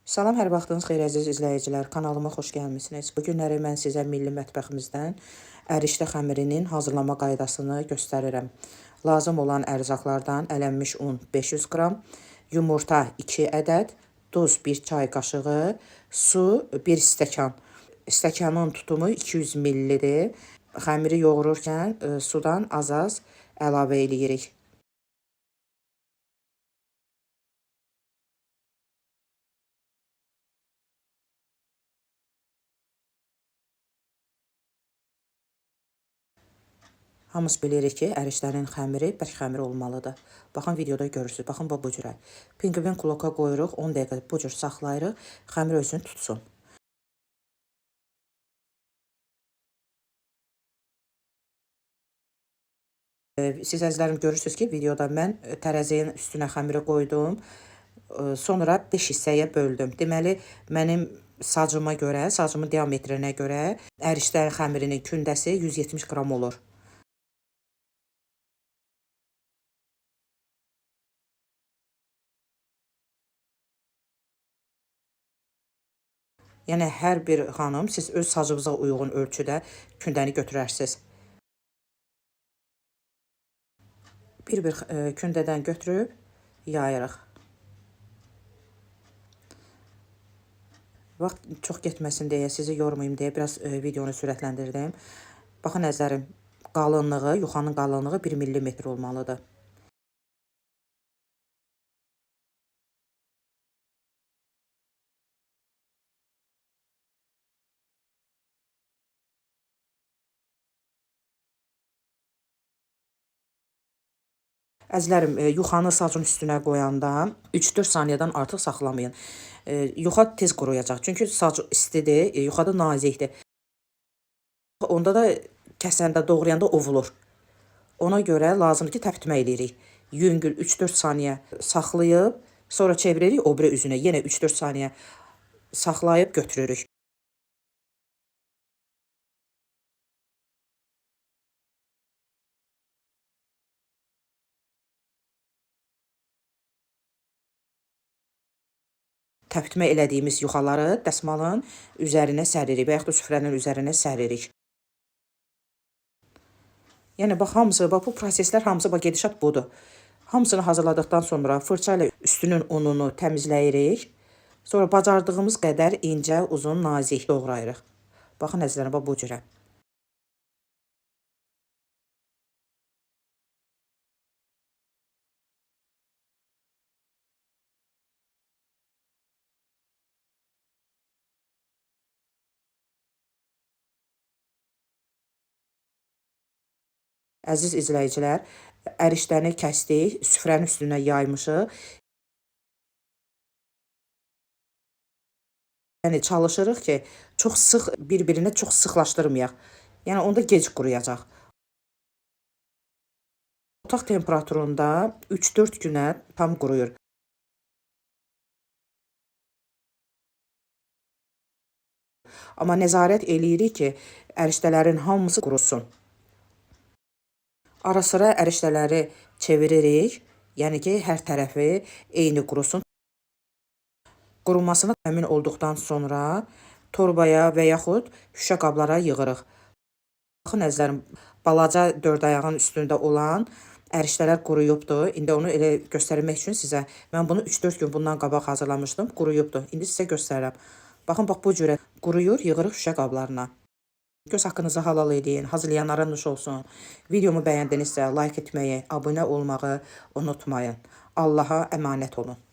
Salam, hər vaxtınız xeyir əziz izləyicilər. Kanalıma xoş gəlmisiniz. Bu günləri mən sizə milli mətbəximizdən ərişdə xəmirinin hazırlama qaydasını göstərirəm. Lazım olan ərzaqlardan ələnmiş un 500 qram, yumurta 2 ədəd, duz 1 çay qaşığı, su 1 stəkan. Stəkanın tutumu 200 ml-dir. Xəmiri yoğururkən sudan az-az əlavə edirik. Hamımız bilirik ki, ərişlərin xəmiri bərk xəmir olmalıdır. Baxın, videoda görürsünüz. Baxın, bu cürə. Pingvin kloka qoyuruq, 10 dəqiqə bu cür saxlayırıq, xəmir özünü tutsun. Siz əzizlərim görürsünüz ki, videoda mən tərəziyin üstünə xəmiri qoydum. Sonra 5 hissəyə böldüm. Deməli, mənim sacıma görə, sacımın diametrinə görə ərişlərin xəmirinin kündəsi 170 qram olur. Yəni, hər bir xanım, siz öz sacınıza uyğun ölçüdə kündəni götürərsiniz. Bir kündədən götürüb yayırıq. Vaxt çox getməsin deyə, sizi yormayım deyə biraz videonu sürətləndirdim. Baxın əzizlərim, qalınlığı, yuxanın qalınlığı 1 mm olmalıdır. Əzizlərim, yuxanı sacın üstünə qoyanda 3-4 saniyədən artıq saxlamayın. Yuxa tez quruyacaq, çünki sac istidir, yuxada nazikdir. Onda da kəsəndə, doğrayanda ovulur. Ona görə lazımdır ki, təpitmə edirik. Yüngül 3-4 saniyə saxlayıb, sonra çeviririk o biri üzünə. Yenə 3-4 saniyə saxlayıb götürürük. Təpitmə elədiyimiz yuxaları dəsmalın üzərinə səririk və yaxud da süfrənin üzərinə səririk. Yəni, bax, hamısı, bax, bu proseslər hamısı, bax, gedişat budur. Hamısını hazırladıqdan sonra fırça ilə üstünün ununu təmizləyirik. Sonra bacardığımız qədər incə, uzun, nazik doğrayırıq. Baxın, əzizlərim, bax, bu cürə. Əziz izləyicilər, ərişdəni kəsdik, süfrənin üstünə yaymışıq. Yəni, çalışırıq ki, çox sıx, bir-birinə çox sıxlaşdırmayaq. Yəni, onda gec quruyacaq. Otaq temperaturunda 3-4 günə tam quruyur. Amma nəzarət eləyirik ki, ərişdələrin hamısı qurusun. Ara sıra ərişdələri çeviririk, yəni ki, hər tərəfi eyni qurusun. Qurumasına əmin olduqdan sonra torbaya və yaxud şüşə qablara yığırıq. Baxın, əzizlərim, balaca 4 ayağın üstündə olan ərişdələr quruyubdur. İndi onu elə göstərmək üçün sizə, mən bunu 3-4 gün bundan qabaq hazırlamışdım, quruyubdur. İndi sizə göstərirəm. Baxın, bax, bu cürə quruyur, yığırıq şüşə qablarına. Göz haqqınızı halal edin, hazırlayanlara nuş olsun. Videomu bəyəndinizsə like etməyi, abunə olmağı unutmayın. Allaha əmanət olun.